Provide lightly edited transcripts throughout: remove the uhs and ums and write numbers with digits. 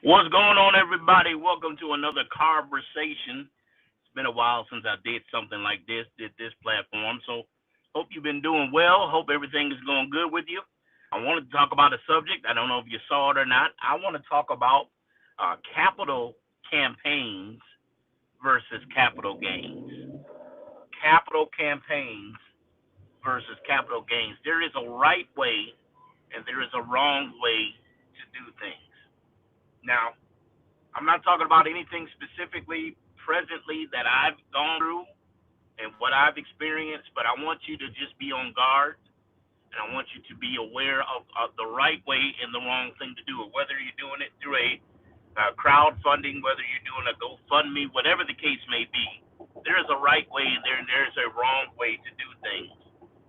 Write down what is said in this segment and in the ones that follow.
What's going on, everybody? Welcome to another conversation. It's been a while since I did something like this, did this platform. So, hope you've been doing well. Hope everything is going good with you. I wanted to talk about a subject. I don't know if you saw it or not. I want to talk about capital campaigns versus capital gains. Capital campaigns versus capital gains. There is a right way and there is a wrong way to do things. Now, I'm not talking about anything specifically presently that I've gone through and what I've experienced, but I want you to just be on guard and I want you to be aware of the right way and the wrong thing to do, whether you're doing it through a crowdfunding, whether you're doing a GoFundMe, whatever the case may be. There is a right way and there's a wrong way to do things.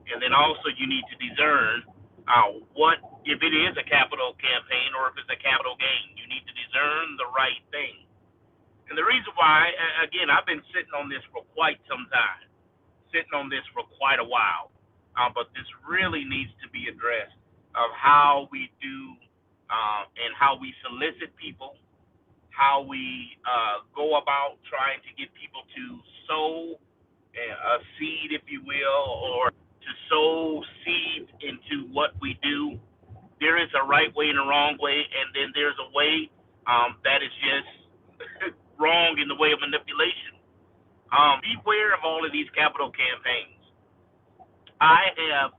And then also you need to discern what if it is a capital campaign or if it's a capital gain. You need to discern the right thing. And the reason why, again, I've been sitting on this for quite some time, sitting on this for quite a while, but this really needs to be addressed of how we do and how we solicit people, how we go about trying to get people to sow a seed, if you will, or to sow seed into what we do. There is a right way and a wrong way, and then there's a way that is just wrong in the way of manipulation. Beware of all of these capital campaigns. I have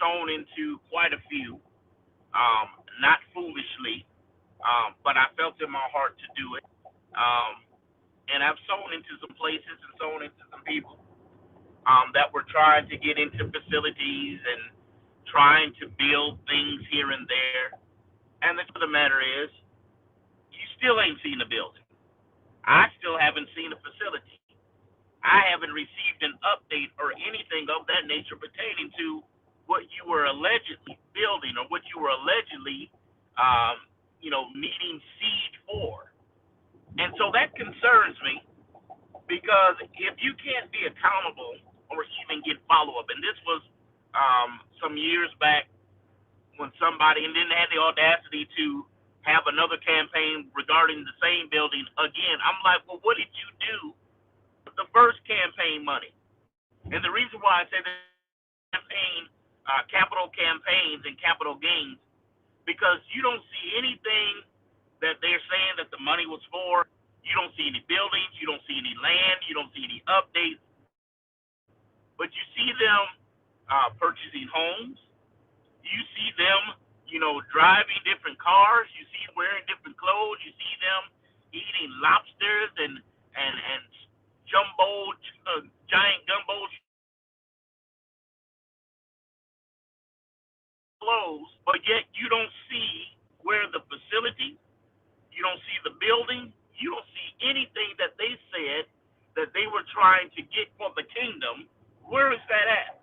sown into quite a few, not foolishly, but I felt in my heart to do it. And I've sown into some places and sown into some people that were trying to get into facilities and trying to build things here and there. And the truth of the matter is, you still ain't seen a building. I still haven't seen a facility. I haven't received an update or anything of that nature pertaining to what you were allegedly building or what you were allegedly, needing seed for. And so that concerns me because if you can't be accountable or even get follow up, and this was some years back when somebody and then they had the audacity to have another campaign regarding the same building again. I'm like, well, what did you do with the first campaign money? And the reason why I say that campaign, capital campaigns and capital gains, because you don't see anything that they're saying that the money was for. You don't see any buildings, you don't see any land, you don't see any updates, but you see them purchasing homes. You see them, driving different cars. You see wearing different clothes. You see them eating lobsters and jumbo, giant gumbo clothes, but yet you don't see where the facility, you don't see the building, you don't see anything that they said that they were trying to get for the kingdom. Where is that at?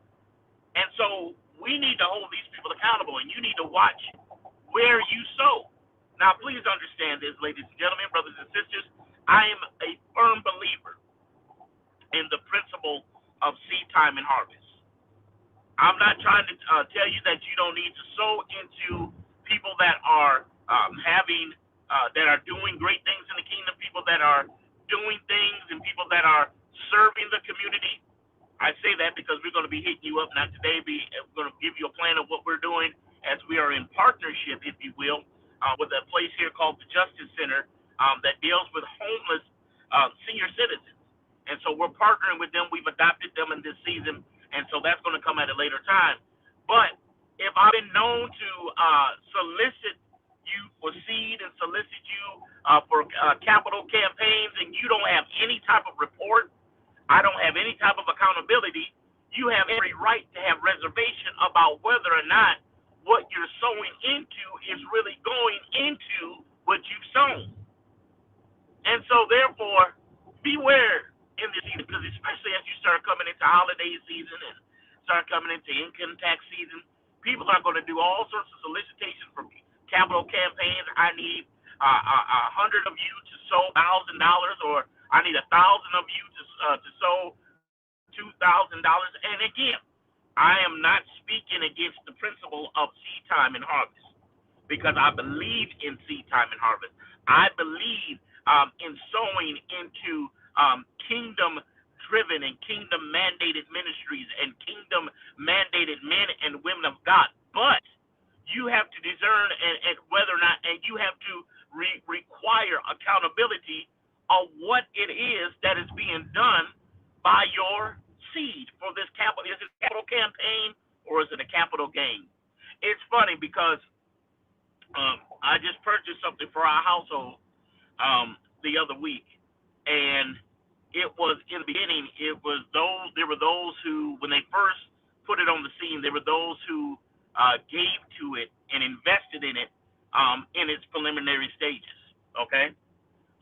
And so we need to hold these people accountable, and you need to watch where you sow. Now, please understand this, ladies and gentlemen, brothers and sisters. I am a firm believer in the principle of seed time and harvest. I'm not trying to tell you that you don't need to sow into people that are that are doing great things in the kingdom, people that are doing things, and people that are serving the community. I say that because we're going to be hitting you up, not today. We're going to give you a plan of what we're doing as we are in partnership, if you will, with a place here called the Justice Center that deals with homeless senior citizens. And so we're partnering with them. We've adopted them in this season, and so that's going to come at a later time. But if I've been known to solicit you for seed and solicit you for capital campaigns, and you don't have any type of report, I don't have any type of accountability, you have every right to have reservation about whether or not what you're sowing into is really going into what you've sown. And so, therefore, beware in this season, because especially as you start coming into holiday season and start coming into income tax season, people are going to do all sorts of solicitations for capital campaigns. I need 100 of you to sow $1,000, or I need 1,000 of you to sow $2,000. And again, I am not speaking against the principle of seed time and harvest, because I believe in seed time and harvest. I believe in sowing into kingdom driven and kingdom mandated ministries and kingdom mandated men and women of God. But you have to discern and whether or not, and you have to require accountability of what it is that is being done by your seed for this capital. Is it a capital campaign or is it a capital gain? It's funny because I just purchased something for our household the other week, and it was in the beginning. It was those. There were those who, when they first put it on the scene, there were those who gave to it and invested in it in its preliminary stages. Okay,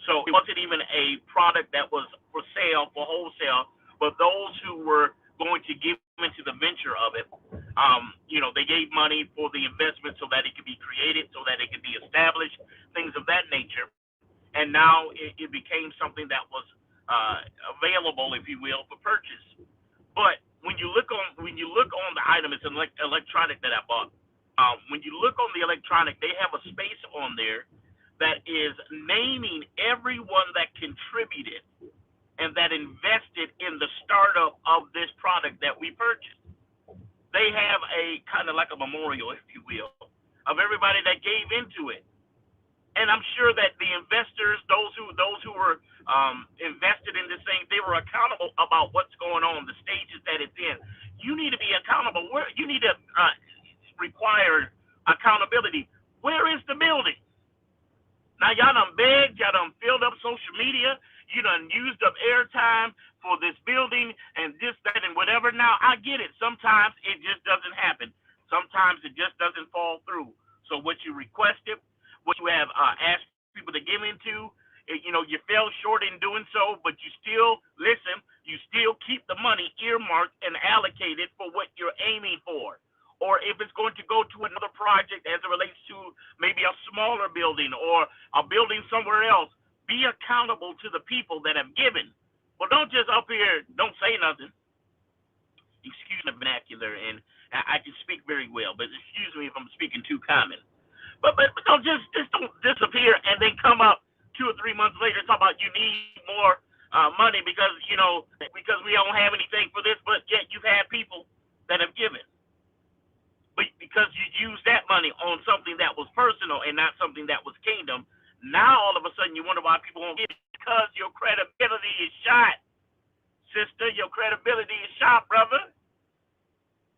so it wasn't even a product that was for sale for wholesale, but those who were going to give into the venture of it, they gave money for the investment so that it could be created, so that it could be established, things of that nature. And now it became something that was available, if you will, for purchase. But when you look on the item, it's an electronic that I bought. When you look on the electronic, they have a space on there that is naming everyone that contributed and that invested in the startup of this product that we purchased. They have a kind of like a memorial, if you will, of everybody that gave into it. And I'm sure that the investors, those who were invested in this thing, they were accountable about what's going on, the stages that it's in. You need to be accountable. You need to require accountability. Where is the building? Now, y'all done begged, y'all done filled up social media, you done used up airtime for this building and this, that, and whatever. Now, I get it. Sometimes it just doesn't happen. Sometimes it just doesn't fall through. So what you requested, what you have asked people to give into, you fell short in doing so, but you still keep the money earmarked and allocated for what you're aiming for. Or if it's going to go to another project as it relates to maybe a smaller building or a building somewhere else, be accountable to the people that have given. Well, don't just up here, don't say nothing. Excuse the vernacular, and I can speak very well, but excuse me if I'm speaking too common. But don't just don't disappear and then come up 2 or 3 months later and talk about you need more money because we don't have anything for this, but yet you've had people that have given. But because you used that money on something that was personal and not something that was kingdom, now all of a sudden you wonder why people won't give it because your credibility is shot. Sister, your credibility is shot, brother.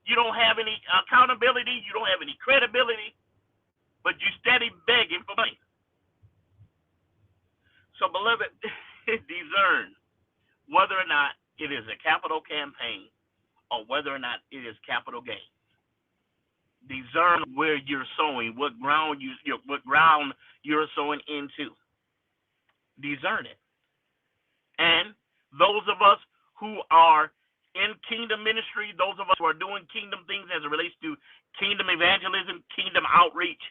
You don't have any accountability. You don't have any credibility, but you steady begging for money. So, beloved, discern whether or not it is a capital campaign or whether or not it is capital gain. Discern where you're sowing, what ground you're sowing into. Discern it. And those of us who are in kingdom ministry, those of us who are doing kingdom things as it relates to kingdom evangelism, kingdom outreach,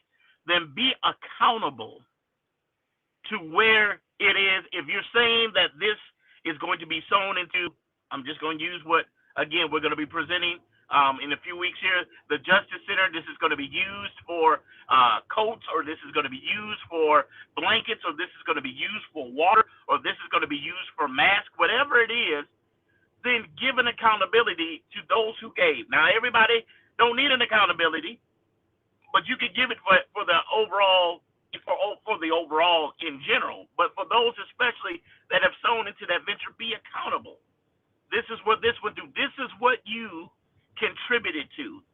then be accountable to where it is. If you're saying that this is going to be sown into, I'm just going to use what, again, we're going to be presenting in a few weeks here, the Justice Center. This is going to be used for coats, or this is going to be used for blankets, or this is going to be used for water, or this is going to be used for masks, whatever it is, then give an accountability to those who gave. Now, everybody don't need an accountability, but you can give it for the overall, for the overall in general. But for those especially that have sown into that venture, be accountable. This is what this would do. This is what you contributed to.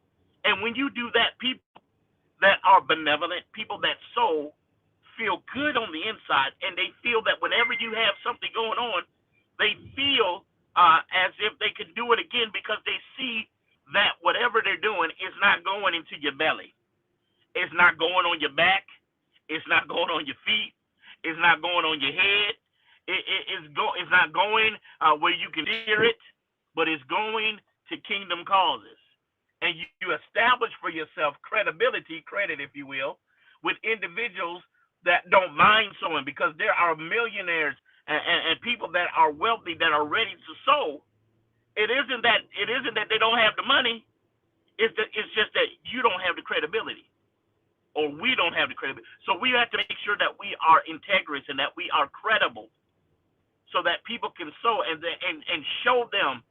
And when you do that, people that are benevolent, people that sow, feel good on the inside, and they feel that whenever you have something going on, they feel as if they can do it again because they see that whatever they're doing is not going into your belly. It's not going on your back. It's not going on your feet. It's not going on your head. It's not going where you can hear it, but it's going to kingdom causes. And you establish for yourself credibility, credit, if you will, with individuals that don't mind sowing, because there are millionaires and people that are wealthy that are ready to sow. It isn't that they don't have the money. It's just that you don't have the credibility. or we don't have the credibility. So we have to make sure that we are integrous and that we are credible, so that people can sow and show them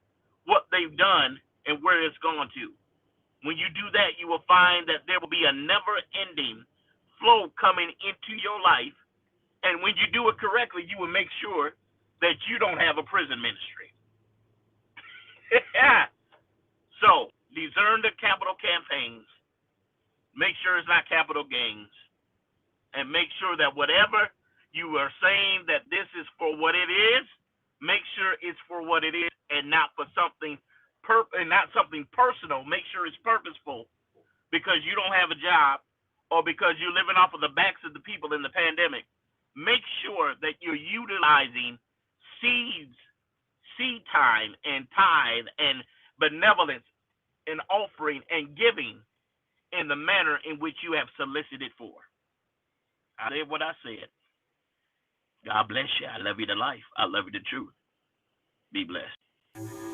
what they've done and where it's gone to. When you do that, you will find that there will be a never-ending flow coming into your life. And when you do it correctly, you will make sure that you don't have a prison ministry. So, discern the capital campaigns. Make sure it's not capital gains. And make sure that whatever you are saying that this is for what it is, make sure it's for what it is and not for something and not something personal. Make sure it's purposeful, because you don't have a job or because you're living off of the backs of the people in the pandemic. Make sure that you're utilizing seed time and tithe and benevolence and offering and giving in the manner in which you have solicited for. I said what I said. God bless you. I love you to life. I love you to truth. Be blessed.